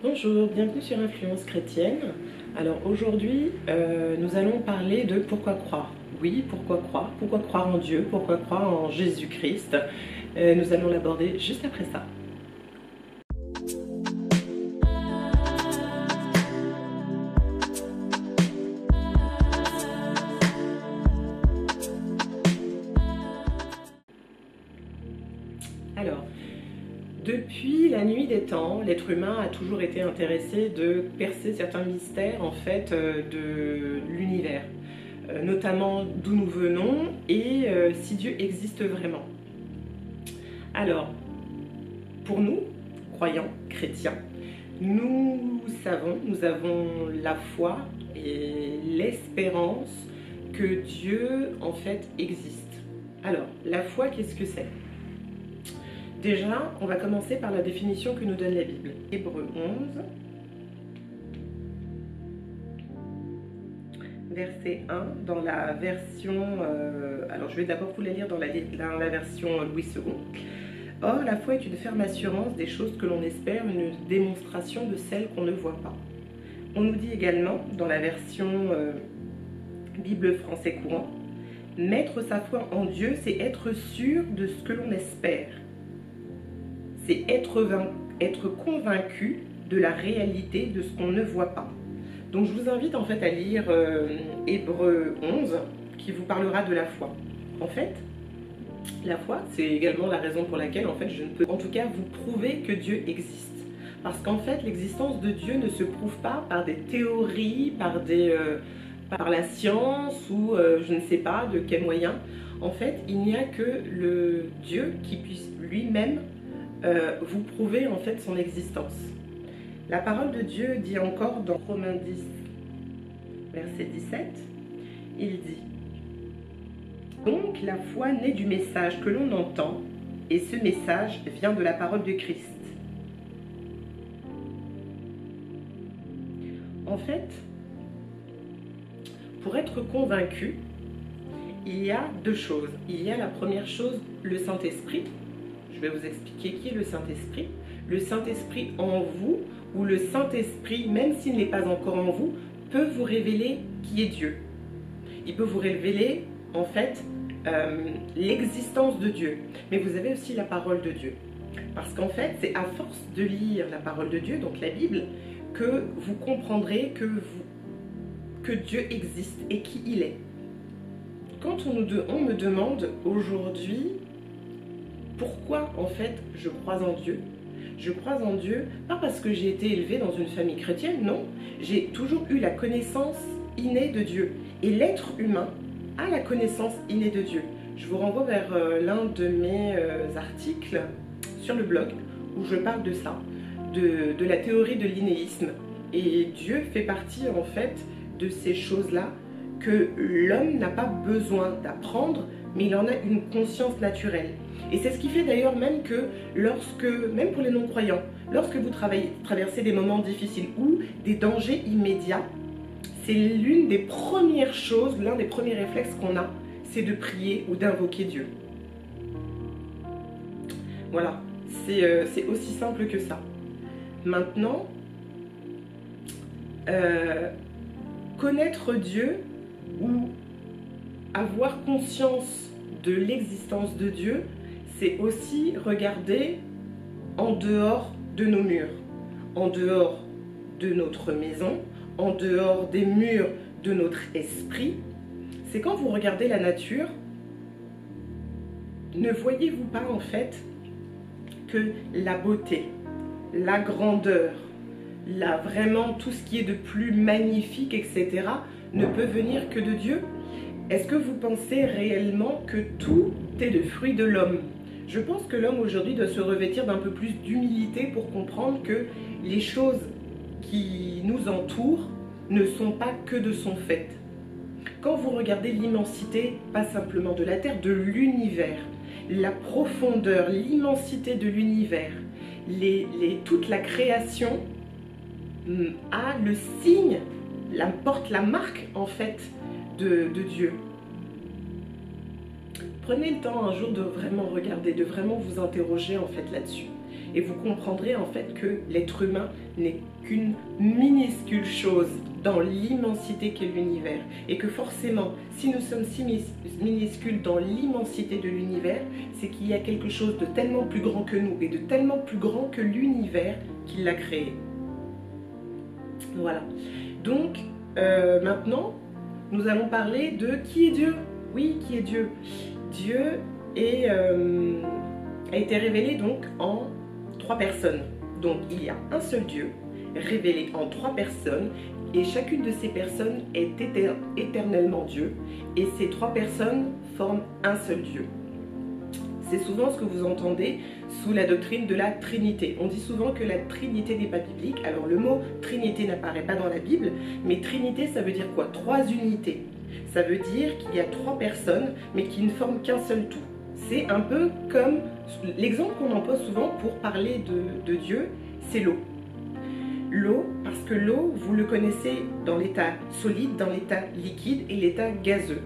Bonjour, bienvenue sur Influence chrétienne. Alors aujourd'hui, nous allons parler de pourquoi croire. Oui, pourquoi croire? Pourquoi croire en Dieu? Pourquoi croire en Jésus-Christ? Nous allons l'aborder juste après ça. Alors, depuis la nuit des temps, l'être humain a toujours été intéressé de percer certains mystères de l'univers, notamment d'où nous venons et si Dieu existe vraiment. Alors, pour nous, croyants, chrétiens, nous avons la foi et l'espérance que Dieu en fait existe. Alors, la foi, qu'est-ce que c'est? Déjà, on va commencer par la définition que nous donne la Bible. Hébreux 11, verset 1, dans la version... alors, je vais d'abord vous la lire dans la version Louis II. Or, la foi est une ferme assurance des choses que l'on espère, une démonstration de celles qu'on ne voit pas. On nous dit également, dans la version Bible français courant, mettre sa foi en Dieu, c'est être sûr de ce que l'on espère. C'est être convaincu de la réalité de ce qu'on ne voit pas. Donc je vous invite en fait à lire Hébreux 11 qui vous parlera de la foi. En fait, la foi, c'est également la raison pour laquelle en fait je ne peux en tout cas vous prouver que Dieu existe. Parce qu'en fait, l'existence de Dieu ne se prouve pas par des théories, par la science ou je ne sais pas de quel moyen. En fait, il n'y a que le Dieu qui puisse lui-même vous prouver en fait son existence. La parole de Dieu dit encore dans Romains 10, verset 17, il dit: donc la foi naît du message que l'on entend, et ce message vient de la parole de Christ. En fait, pour être convaincu, il y a deux choses. Il y a la première chose, le Saint-Esprit. Je vais vous expliquer qui est le Saint-Esprit. Le Saint-Esprit en vous, ou le Saint-Esprit, même s'il n'est pas encore en vous, peut vous révéler qui est Dieu. Il peut vous révéler, en fait, l'existence de Dieu. Mais vous avez aussi la parole de Dieu. Parce qu'en fait, c'est à force de lire la parole de Dieu, donc la Bible, que vous comprendrez que Dieu existe et qui il est. Quand on me demande aujourd'hui pourquoi en fait je crois en Dieu, je crois en Dieu pas parce que j'ai été élevée dans une famille chrétienne, non, j'ai toujours eu la connaissance innée de Dieu. Et l'être humain a la connaissance innée de Dieu. Je vous renvoie vers l'un de mes articles sur le blog où je parle de ça, de la théorie de l'innéisme. Et Dieu fait partie en fait de ces choses-là que l'homme n'a pas besoin d'apprendre, mais il en a une conscience naturelle. Et c'est ce qui fait d'ailleurs même que même pour les non-croyants, lorsque vous traversez des moments difficiles ou des dangers immédiats, c'est l'une des premières choses, l'un des premiers réflexes qu'on a, c'est de prier ou d'invoquer Dieu. Voilà, c'est aussi simple que ça. Maintenant, connaître Dieu ou avoir conscience de l'existence de Dieu, c'est aussi regarder en dehors de nos murs, en dehors de notre maison, en dehors des murs de notre esprit. C'est quand vous regardez la nature, ne voyez-vous pas en fait que la beauté, la grandeur, vraiment tout ce qui est de plus magnifique, etc., ne peut venir que de Dieu? Est-ce que vous pensez réellement que tout est le fruit de l'homme? Je pense que l'homme aujourd'hui doit se revêtir d'un peu plus d'humilité pour comprendre que les choses qui nous entourent ne sont pas que de son fait. Quand vous regardez l'immensité, pas simplement de la Terre, de l'univers, la profondeur, l'immensité de l'univers, toute la création a le signe, porte la marque en fait de Dieu. Prenez le temps un jour de vraiment regarder, de vraiment vous interroger en fait là-dessus. et vous comprendrez en fait que l'être humain n'est qu'une minuscule chose dans l'immensité qu'est l'univers, et que forcément, si nous sommes si minuscules dans l'immensité de l'univers, c'est qu'il y a quelque chose de tellement plus grand que nous, et de tellement plus grand que l'univers qui l'a créé. Voilà. Donc, maintenant, nous allons parler de qui est Dieu. Oui, qui est Dieu. Dieu a été révélé donc en 3 personnes. Donc, il y a un seul Dieu, révélé en 3 personnes, et chacune de ces personnes est éternellement Dieu, et ces 3 personnes forment un seul Dieu. C'est souvent ce que vous entendez sous la doctrine de la Trinité. On dit souvent que la Trinité n'est pas biblique. Alors le mot Trinité n'apparaît pas dans la Bible, mais Trinité, ça veut dire quoi? 3 unités. Ça veut dire qu'il y a 3 personnes, mais qui ne forment qu'un seul tout. C'est un peu comme l'exemple qu'on emploie souvent pour parler de Dieu, c'est l'eau. L'eau, parce que l'eau, vous le connaissez dans l'état solide, dans l'état liquide et l'état gazeux.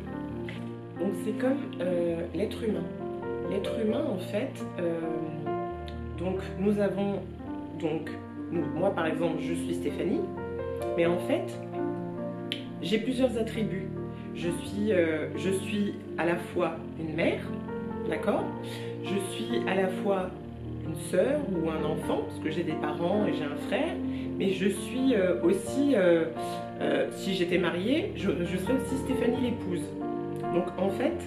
Donc c'est comme l'être humain. L'être humain, en fait, donc nous avons, moi par exemple, je suis Stéphanie, mais en fait, j'ai plusieurs attributs. Je suis à la fois une mère, d'accord? Je suis à la fois une sœur ou un enfant, parce que j'ai des parents et j'ai un frère, mais je suis aussi, si j'étais mariée, je serais aussi Stéphanie l'épouse. Donc en fait,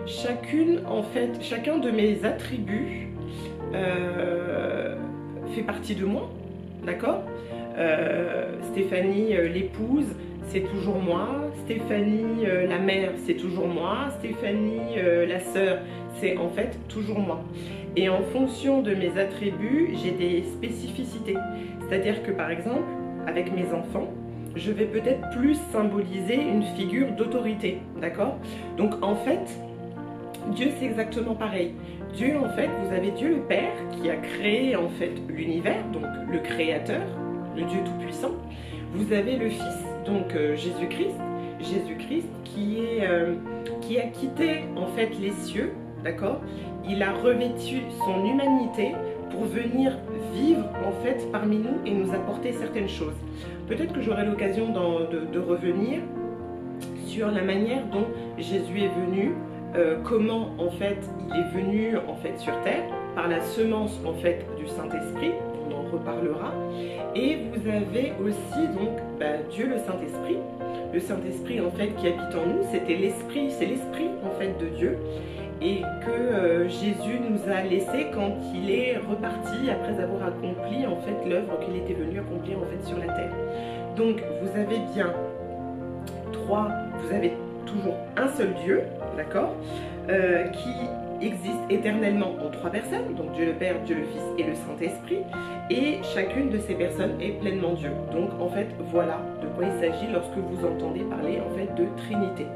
chacun de mes attributs fait partie de moi, d'accord? Stéphanie l'épouse, c'est toujours moi. Stéphanie la mère, c'est toujours moi. Stéphanie la sœur, c'est en fait toujours moi. Et en fonction de mes attributs, j'ai des spécificités. C'est-à-dire que par exemple, avec mes enfants, je vais peut-être plus symboliser une figure d'autorité, d'accord? Donc en fait, Dieu c'est exactement pareil. Dieu en fait, vous avez Dieu le Père qui a créé en fait l'univers, donc le Créateur, le Dieu Tout-Puissant. Vous avez le Fils, donc Jésus-Christ, qui a quitté en fait les cieux, d'accord? Il a revêtu son humanité pour venir vivre en fait parmi nous et nous apporter certaines choses. Peut-être que j'aurai l'occasion de revenir sur la manière dont Jésus est venu, comment en fait il est venu en fait sur terre par la semence en fait du Saint-Esprit. On en reparlera. Et vous avez aussi donc Dieu le Saint-Esprit. Le Saint-Esprit en fait qui habite en nous, c'était l'esprit, c'est l'esprit en fait de Dieu, et que Jésus nous a laissé quand il est reparti après avoir accompli en fait l'œuvre qu'il était venu accomplir en fait sur la terre. Donc vous avez bien vous avez toujours un seul Dieu, d'accord, qui existe éternellement en 3 personnes, donc Dieu le Père, Dieu le Fils et le Saint-Esprit, et chacune de ces personnes est pleinement Dieu. Donc en fait voilà de quoi il s'agit lorsque vous entendez parler en fait de Trinité.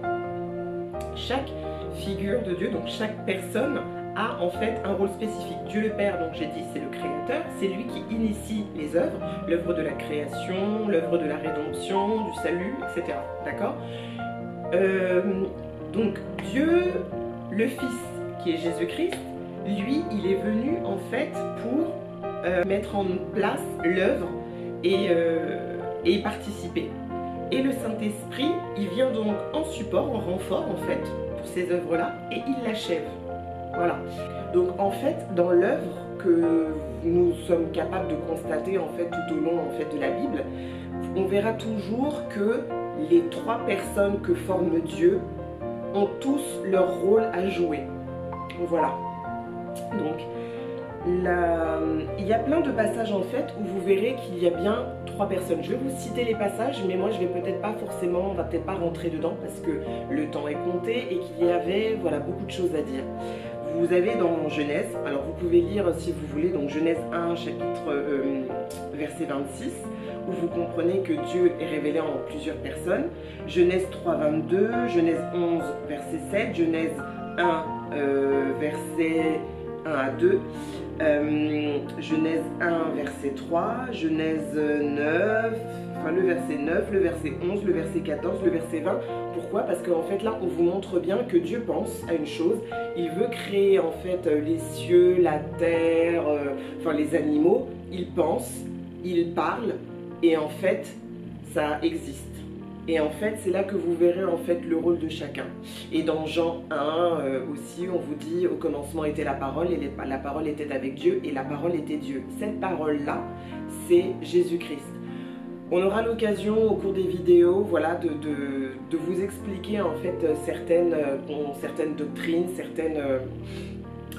Chaque figure de Dieu, donc chaque personne a en fait un rôle spécifique. Dieu le Père, donc j'ai dit, c'est le Créateur, c'est lui qui initie les œuvres, l'œuvre de la création, l'œuvre de la rédemption, du salut, etc. D'accord? Donc Dieu, le Fils, qui est Jésus-Christ, lui, il est venu en fait pour mettre en place l'œuvre et y participer. Et le Saint-Esprit, il vient donc en support, en renfort en fait, pour ces œuvres-là, et il l'achève. Voilà. Donc en fait, dans l'œuvre que nous sommes capables de constater en fait tout au long en fait de la Bible, on verra toujours que les 3 personnes que forme Dieu ont tous leur rôle à jouer. Voilà. Donc il y a plein de passages en fait où vous verrez qu'il y a bien 3 personnes. Je vais vous citer les passages, mais moi je vais peut-être pas forcément, on va peut-être pas rentrer dedans parce que le temps est compté et qu'il y avait voilà beaucoup de choses à dire. Vous avez dans Genèse, alors vous pouvez lire si vous voulez, donc Genèse 1 chapitre verset 26, où vous comprenez que Dieu est révélé en plusieurs personnes. Genèse 3 22, Genèse 11 verset 7, Genèse 1 verset 1 à 2, Genèse 1, verset 3, Genèse 9, enfin le verset 9, le verset 11, le verset 14, le verset 20. Pourquoi? Parce qu'en fait là, on vous montre bien que Dieu pense à une chose. Il veut créer en fait les cieux, la terre, enfin les animaux. Il pense, il parle et en fait, ça existe. Et en fait, c'est là que vous verrez en fait le rôle de chacun. Et dans Jean 1 aussi, on vous dit au commencement était la parole et la parole était avec Dieu et la parole était Dieu. Cette parole-là, c'est Jésus-Christ. On aura l'occasion au cours des vidéos, voilà, de vous expliquer en fait certaines doctrines,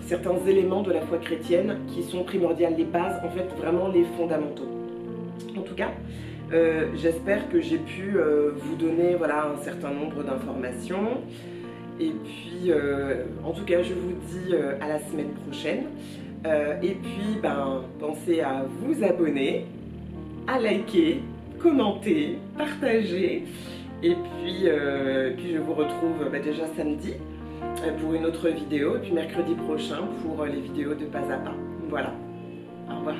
certains éléments de la foi chrétienne qui sont primordiales, les bases, en fait vraiment les fondamentaux. En tout cas, j'espère que j'ai pu vous donner voilà, un certain nombre d'informations. Et puis, en tout cas, je vous dis à la semaine prochaine. Et puis, pensez à vous abonner, à liker, commenter, partager. Et puis je vous retrouve déjà samedi pour une autre vidéo. Et puis mercredi prochain pour les vidéos de pas à pas. Voilà. Au revoir.